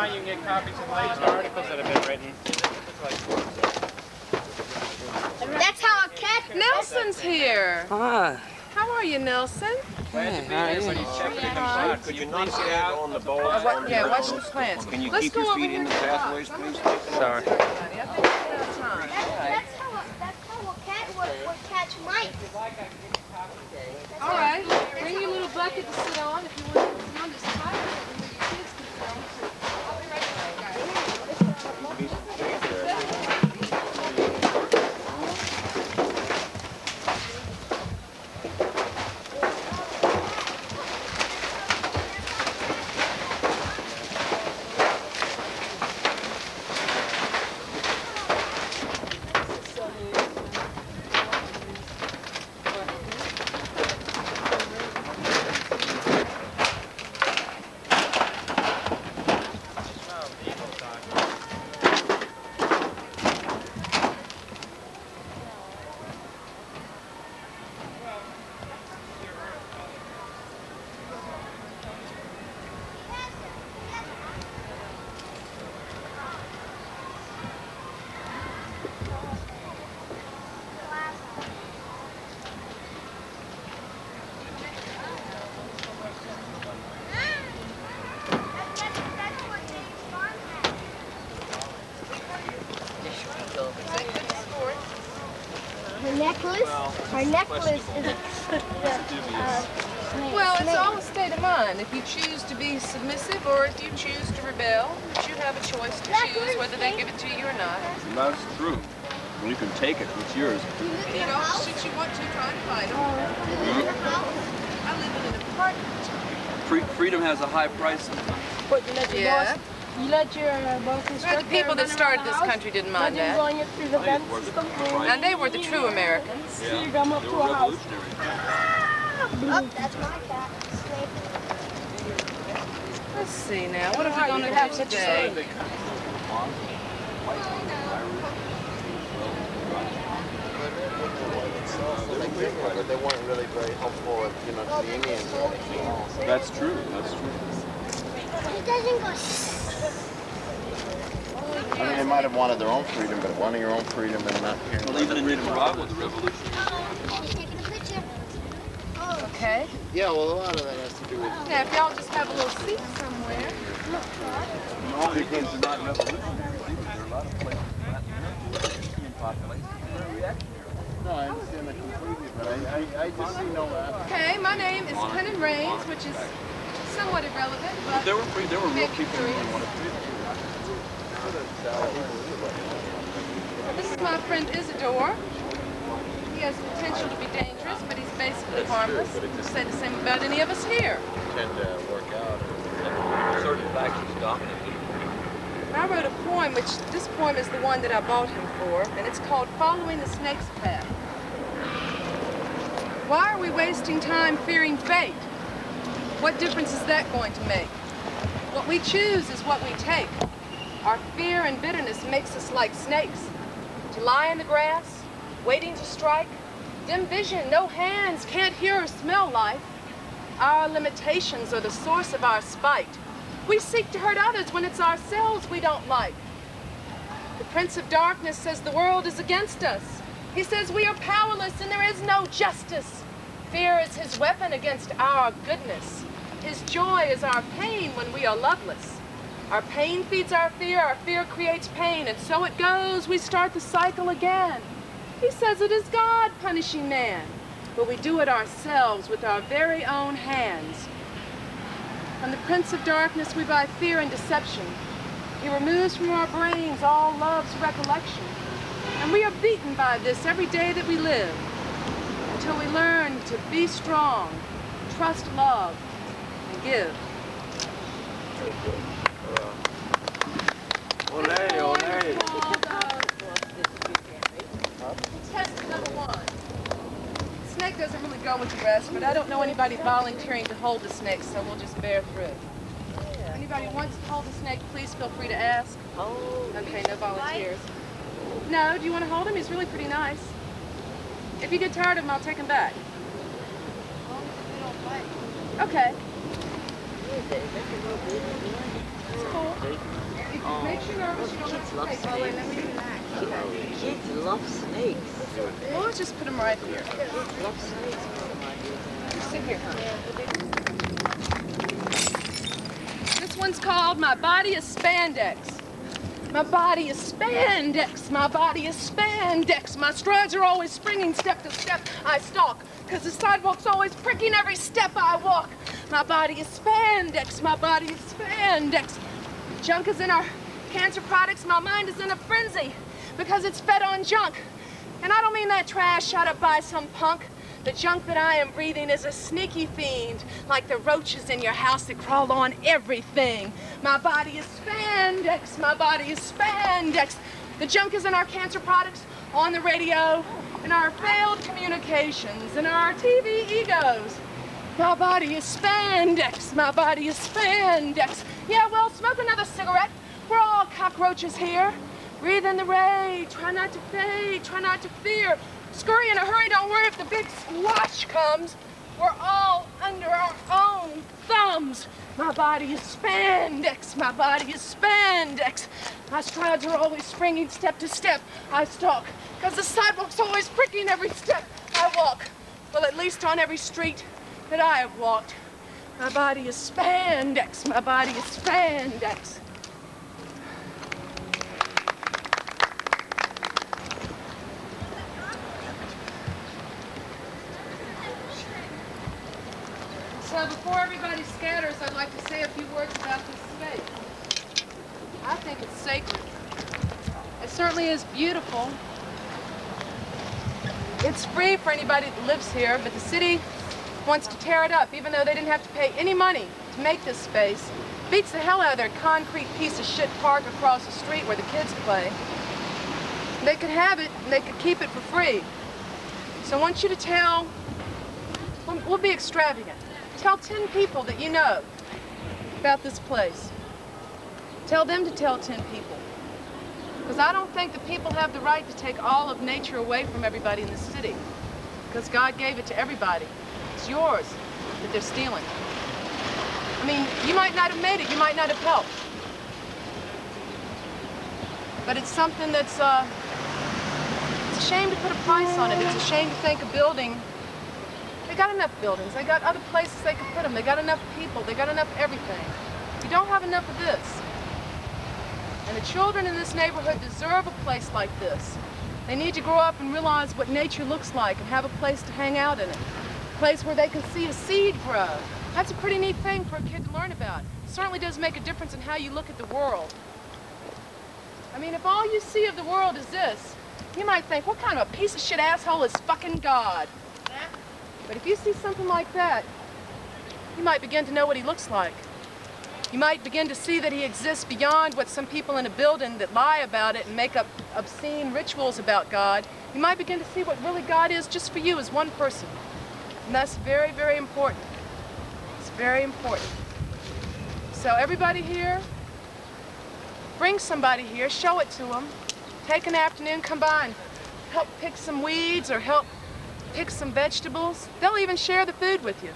You can get copies of the latest articles that have been written. That's how a cat... Nelson's here. Ah. How are you, Nelson? Glad to be here, but he's checking them out. Could you please get out on the bowl? Yeah, watch the plants. Can you Let's keep go your over feet here in the to pathways, box. please? Sorry. I think we're out of time. That's how a cat would catch mice. All right. Bring your little bucket to sit on if you want this tire where your kids can sit on. I'll be right back, guys. Her necklace is Well, it's all a state of mind. If you choose to be submissive or if you choose to rebel, but you have a choice to choose whether they give it to you or not. That's true. Well, you can take it. It's yours. You don't, should you want to, try and fight them. I live in an apartment. Freedom has a high price sometimes. But you let your boss, you let your boss instructor. The people that started this country didn't mind that. Through the fence system. And they were the true Americans. Yeah, you come up they to were a house. revolutionary. Oh, that's my cat. Let's see now. What are we going to do today? But they weren't really very helpful, to the Indians or anything else. That's true. That's true. It doesn't go. I mean, they might have wanted their own freedom, but wanting your own freedom and not caring. Well, even in Nicaragua, the revolution. Taking a picture. Okay. Yeah, well, a lot of that has to do with. Yeah, if y'all just have a little seat somewhere. No, because they're not revolutionary. There are a lot of places in Latin America, Indian population, very reactionary. I just see no Okay, my name is Kennan Raines, which is somewhat irrelevant, but There were real make you people who curious. wanted to. This is my friend Isidore. He has potential to be dangerous, but he's basically harmless. You say the same about any of us here. tend to work out. Certain factions dominate. I wrote a poem, which this poem is the one that I bought him for, and it's called Following the Snake's Path. Why are we wasting time fearing fate? What difference is that going to make? What we choose is what we take. Our fear and bitterness makes us like snakes. To lie in the grass, waiting to strike, dim vision, no hands, can't hear or smell life. Our limitations are the source of our spite. We seek to hurt others when it's ourselves we don't like. The Prince of Darkness says the world is against us. He says we are powerless and there is no justice. Fear is his weapon against our goodness. His joy is our pain when we are loveless. Our pain feeds our fear creates pain, and so it goes, we start the cycle again. He says it is God punishing man, but we do it ourselves with our very own hands. From the Prince of Darkness we buy fear and deception. He removes from our brains all love's recollection. And we are beaten by this every day that we live, until we learn to be strong, trust love, and give. Olé, olé. Test number 1. The snake doesn't really go with the rest, but I don't know anybody volunteering to hold the snake, so we'll just bear through. Anybody who wants to hold the snake, please feel free to ask. Okay, no volunteers. No, do you want to hold him? He's really pretty nice. If you get tired of him, I'll take him back. Okay. That's cool. If it makes you nervous, you don't have to take. Oh, wait, let me relax. Okay. Kids love snakes. Well, let's just put him right here. Kids love snakes. You sit here, honey. This one's called My Body is Spandex. My body is spandex, my body is spandex. My strides are always springing step to step. I stalk, cause the sidewalk's always pricking every step I walk. My body is spandex, my body is spandex. Junk is in our cancer products, my mind is in a frenzy because it's fed on junk. And I don't mean that trash shot up by some punk. The junk that I am breathing is a sneaky fiend, like the roaches in your house that crawl on everything. My body is spandex, my body is spandex. The junk is in our cancer products, on the radio, in our failed communications, in our TV egos. My body is spandex, my body is spandex. Yeah, well, smoke another cigarette. We're all cockroaches here. Breathe in the ray, try not to fade, try not to fear. Scurry in a hurry, don't worry if the big squash comes. We're all under our own thumbs. My body is spandex, my body is spandex. My strides are always springing step to step. I stalk, because the sidewalk's always pricking every step I walk. Well, at least on every street that I have walked. My body is spandex, my body is spandex. So before everybody scatters, I'd like to say a few words about this space. I think it's sacred. It certainly is beautiful. It's free for anybody that lives here, but the city wants to tear it up, even though they didn't have to pay any money to make this space. Beats the hell out of their concrete piece of shit park across the street where the kids play. They could have it, and they could keep it for free. So I want you to tell, we'll be extravagant. Tell 10 people that you know about this place. Tell them to tell 10 people. Because I don't think that people have the right to take all of nature away from everybody in the city. Because God gave it to everybody. It's yours that they're stealing. I mean, you might not have made it, you might not have helped. But it's something that's, it's a shame to put a price on it. It's a shame to think a building. They got enough buildings. They got other places they could put them. They got enough people. They got enough everything. You don't have enough of this. And the children in this neighborhood deserve a place like this. They need to grow up and realize what nature looks like and have a place to hang out in it. A place where they can see a seed grow. That's a pretty neat thing for a kid to learn about. It certainly does make a difference in how you look at the world. I mean, if all you see of the world is this, you might think, what kind of a piece of shit asshole is fucking God? But if you see something like that, you might begin to know what he looks like. You might begin to see that he exists beyond what some people in a building that lie about it and make up obscene rituals about God. You might begin to see what really God is just for you as one person. And that's very, very important. It's very important. So everybody here, bring somebody here, show it to them. Take an afternoon, come by and help pick some weeds or help pick some vegetables. They'll even share the food with you.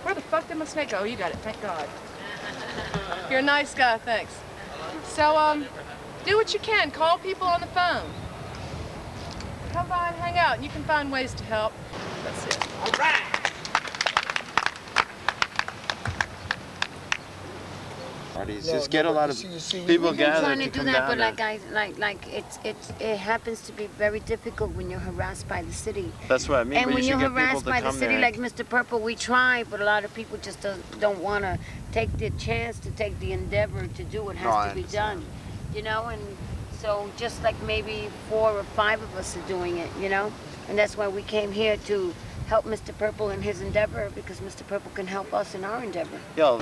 Where the fuck did my snake go? Oh, you got it, thank God. You're a nice guy, thanks. So, do what you can. Call people on the phone. Come by and hang out, and you can find ways to help. That's it. All right. Parties. Just get a lot of people gathered trying to to do come that, down but there. like it happens to be very difficult when you're harassed by the city. That's what I mean. And but when you you're should get people harassed to by the come city, there. like Mr. Purple, we try, but a lot of people just don't want to take the chance to take the endeavor to do what has to be done, you know. And so just like maybe 4 or 5 of us are doing it, you know. And that's why we came here to help Mr. Purple in his endeavor, because Mr. Purple can help us in our endeavor. Yo.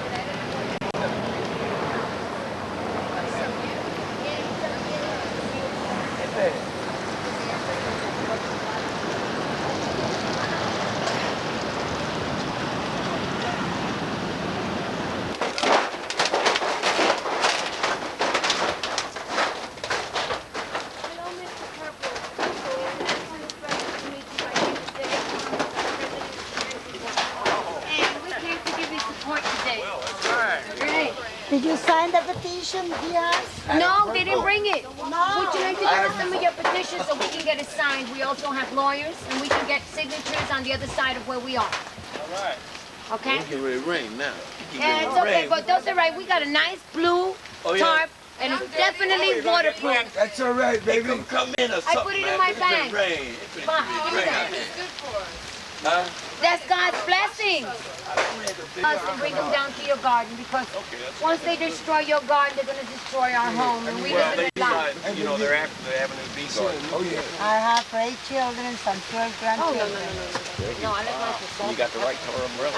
Did you sign the petition, Diaz? No, they didn't bring it. No. Would you like to give us some of your petitions so we can get it signed? We also have lawyers, and we can get signatures on the other side of where we are. All right. Okay? It's really rain now. And it's okay, but those are right. We got a nice blue tarp, and it's definitely waterproof. That's all right, baby. Come in or I put it in my bag. Fine. That's God's blessing. Us and bring them down to your garden, because once they destroy your garden, they're going to destroy our home. And we live in a lot. You know, they're after the Avenue B garden. Oh, yeah. I have 8 children, some 12 grandchildren. No, I like my You got the right color umbrella.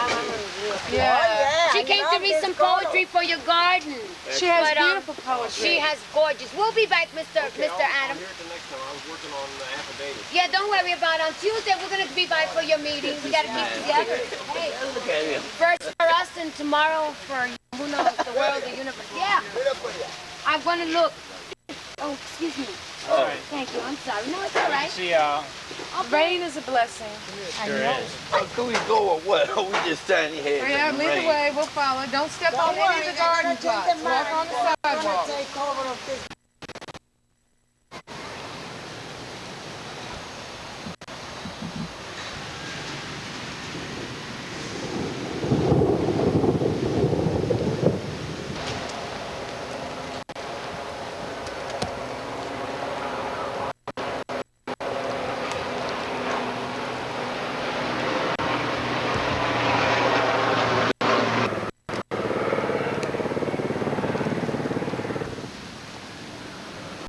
Yeah. She came to read some poetry for your garden. She has But, beautiful poetry. She has gorgeous. We'll be back, Mr. I'll Adam. hear it the next time. I was working on the affidavit. Yeah, don't worry about it. On Tuesday, we're going to be by for your meeting. We got to keep together. Hey, first for us and tomorrow for, who knows, the world, the universe. Yeah. I'm going to look. Oh, excuse me. Oh. Thank you. I'm sorry. No, it's all right. See y'all. Rain is a blessing. Can we go or what? Or we just standing here? Yeah, lead the way. We'll follow. Don't step on any of the garden plots. Walk on the sidewalk. Take over of this